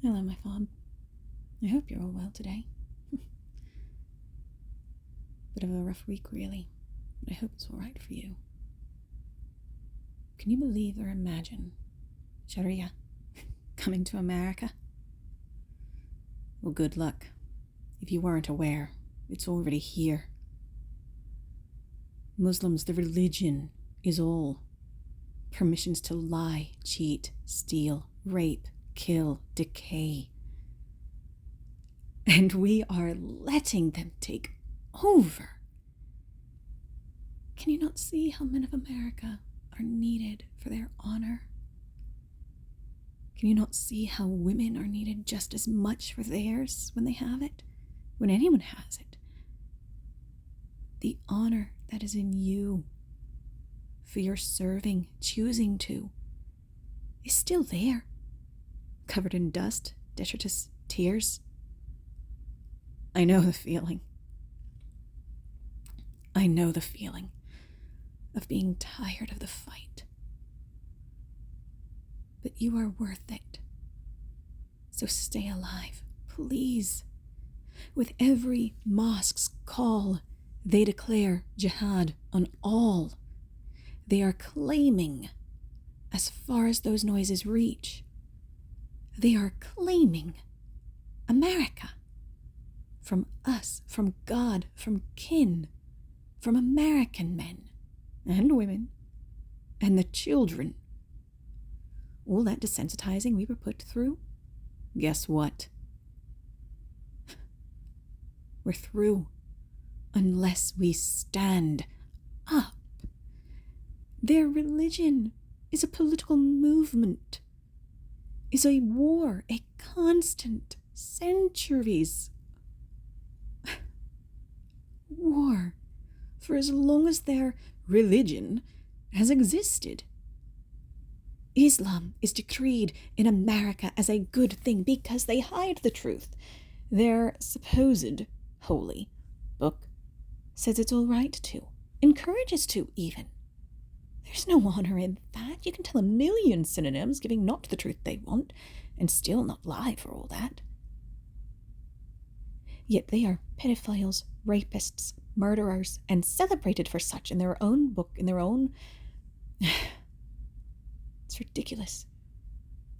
Hello, my fob. I hope you're all well today. Bit of a rough week, really, but I hope it's all right for you. Can you believe or imagine Sharia coming to America? Well, good luck. If you weren't aware, it's already here. Muslims, the religion is all. Permissions to lie, cheat, steal, rape, kill, decay. And we are letting them take over. Can you not see how men of America are needed for their honor? Can you not see how women are needed just as much for theirs when they have it, when anyone has it? The honor that is in you for your serving, choosing to, is still there, covered in dust, detritus, tears. I know the feeling. I know the feeling of being tired of the fight. But you are worth it. So stay alive, please. With every mosque's call, they declare jihad on all. They are claiming, as far as those noises reach, they are claiming America. From us, from God, from kin, from American men and women and the children. All that desensitizing we were put through, guess what? We're through unless we stand up. Their religion is a political movement, is a war, a constant, centuries war for as long as their religion has existed. Islam is decreed in America as a good thing because they hide the truth. Their supposed holy book says it's all right to, encourages to even. There's no honor in that. You can tell a million synonyms giving not the truth they want and still not lie for all that. Yet they are pedophiles, rapists, murderers, and celebrated for such in their own book, in their own... It's ridiculous.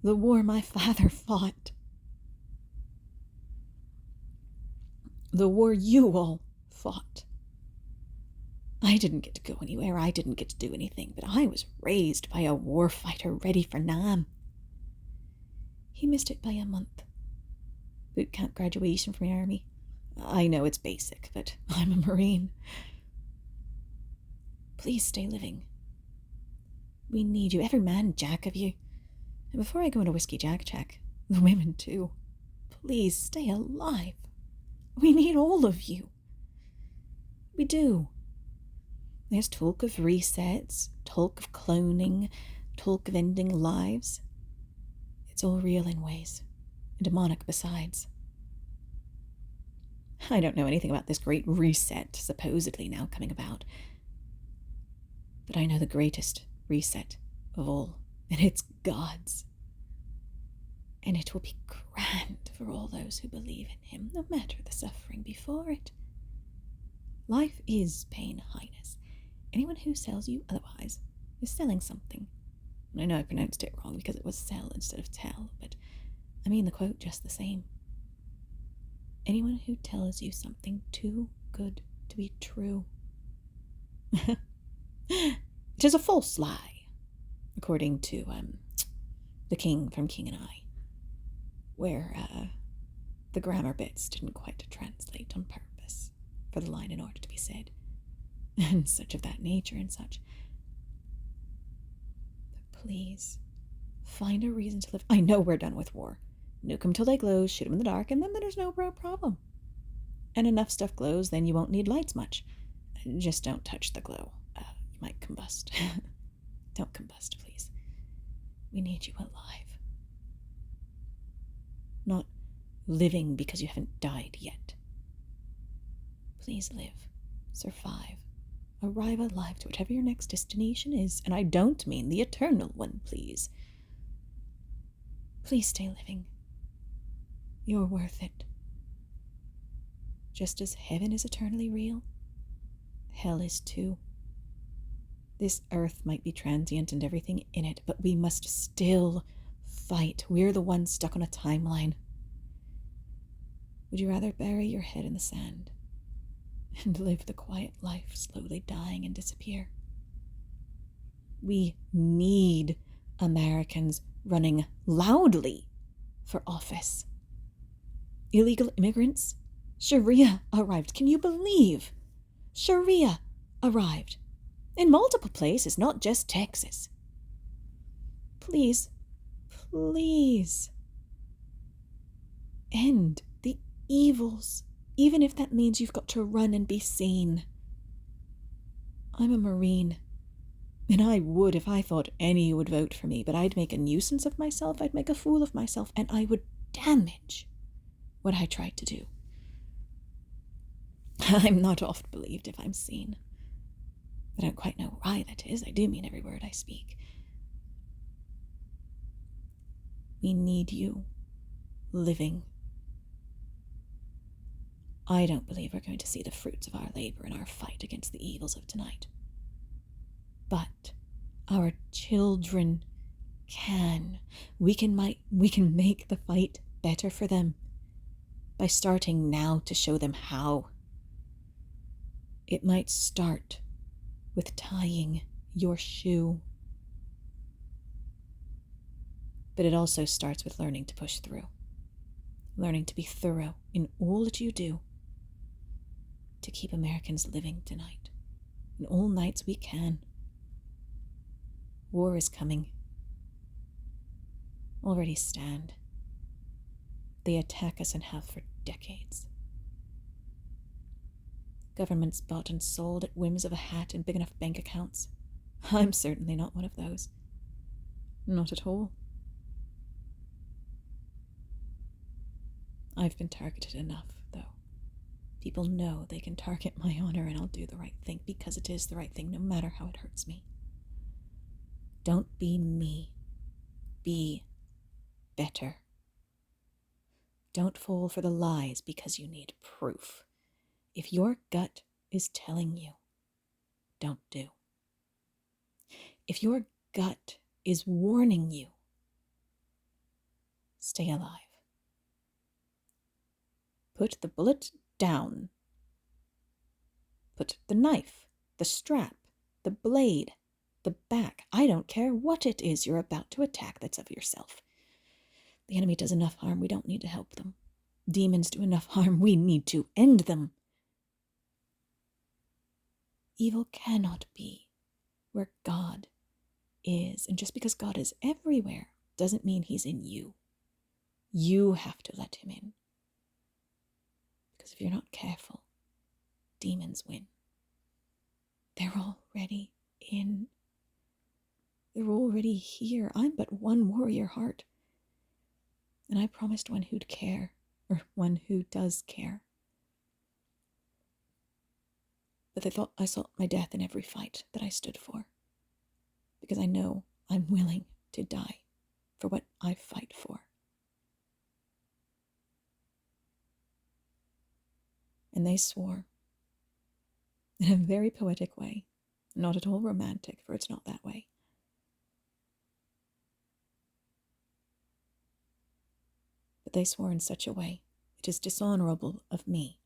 The war my father fought. The war you all fought. I didn't get to go anywhere. I didn't get to do anything, but I was raised by a war fighter ready for Nam. He missed it by a month. Boot camp graduation from the army. I know it's basic, but I'm a Marine. Please stay living. We need you, every man jack of you. And before I go into Whiskey Jack check, the women too, please stay alive. We need all of you. We do. There's talk of resets, talk of cloning, talk of ending lives. It's all real in ways, and demonic besides. I don't know anything about this great reset supposedly now coming about. But I know the greatest reset of all, and it's God's. And it will be grand for all those who believe in him, no matter the suffering before it. Life is pain, Highness. Anyone who sells you otherwise is selling something. And I know I pronounced it wrong because it was sell instead of tell, but I mean the quote just the same. Anyone who tells you something too good to be true. It is a false lie, according to the King from King and I, where the grammar bits didn't quite translate on purpose for the line in order to be said, and such of that nature and such. But please, find a reason to live. I know we're done with war. Nuke them till they glow, shoot them in the dark, and then there's no problem. And enough stuff glows, then you won't need lights much. Just don't touch the glow. You might combust. Don't combust, please. We need you alive. Not living because you haven't died yet. Please live. Survive. Arrive alive to whatever your next destination is. And I don't mean the eternal one, please. Please stay living. You're worth it. Just as heaven is eternally real, hell is too. This earth might be transient and everything in it, but we must still fight. We're the ones stuck on a timeline. Would you rather bury your head in the sand and live the quiet life, slowly dying and disappear? We need Americans running loudly for office. Illegal immigrants? Sharia arrived. Can you believe? Sharia arrived. In multiple places, not just Texas. Please, please, end the evils, even if that means you've got to run and be seen. I'm a Marine, and I would if I thought any would vote for me, but I'd make a nuisance of myself, I'd make a fool of myself, and I would damage what I tried to do. I'm not oft believed if I'm seen. I don't quite know why that is. I do mean every word I speak. We need you living. I don't believe we're going to see the fruits of our labor in our fight against the evils of tonight. But our children can. We can make the fight better for them by starting now to show them how. It might start with tying your shoe. But it also starts with learning to push through, learning to be thorough in all that you do to keep Americans living tonight, and all nights we can. War is coming. Already stand. They attack us and have for decades. Governments bought and sold at whims of a hat and big enough bank accounts. I'm certainly not one of those. Not at all. I've been targeted enough, though. People know they can target my honor, and I'll do the right thing because it is the right thing, no matter how it hurts me. Don't be me. Be better. Don't fall for the lies because you need proof. If your gut is telling you, don't do. If your gut is warning you, stay alive. Put the bullet down. Put the knife, the strap, the blade, the back. I don't care what it is you're about to attack that's of yourself. The enemy does enough harm, we don't need to help them. Demons do enough harm, we need to end them. Evil cannot be where God is. And just because God is everywhere doesn't mean he's in you. You have to let him in. Because if you're not careful, demons win. They're already in. They're already here. I'm but one warrior heart. And I promised one who'd care, or one who does care. But I sought my death in every fight that I stood for. Because I know I'm willing to die for what I fight for. And they swore, in a very poetic way, not at all romantic, for it's not that way. But they swore in such a way, it is dishonorable of me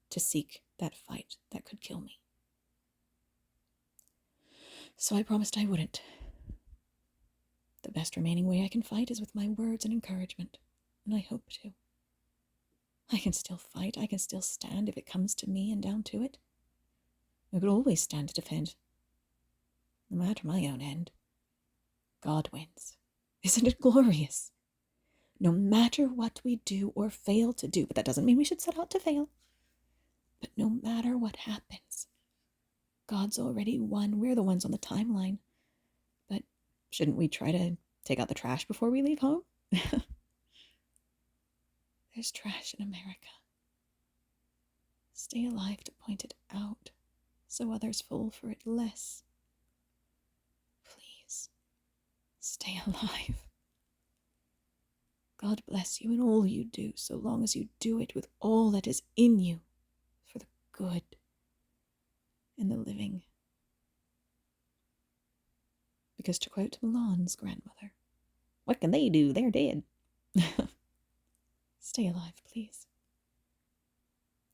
to seek that fight that could kill me. So I promised I wouldn't. The best remaining way I can fight is with my words and encouragement, and I hope to. I can still fight, I can still stand if it comes to me and down to it. I could always stand to defend, no matter my own end. God wins. Isn't it glorious? No matter what we do or fail to do, but that doesn't mean we should set out to fail. But no matter what happens, God's already won. We're the ones on the timeline. But shouldn't we try to take out the trash before we leave home? There's trash in America. Stay alive to point it out, so others fall for it less. Please, stay alive. God bless you in all you do, so long as you do it with all that is in you for the good and the living. Because to quote Milan's grandmother, what can they do? They're dead. Stay alive, please.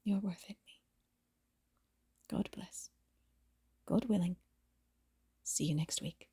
You're worth it, me. God bless. God willing. See you next week.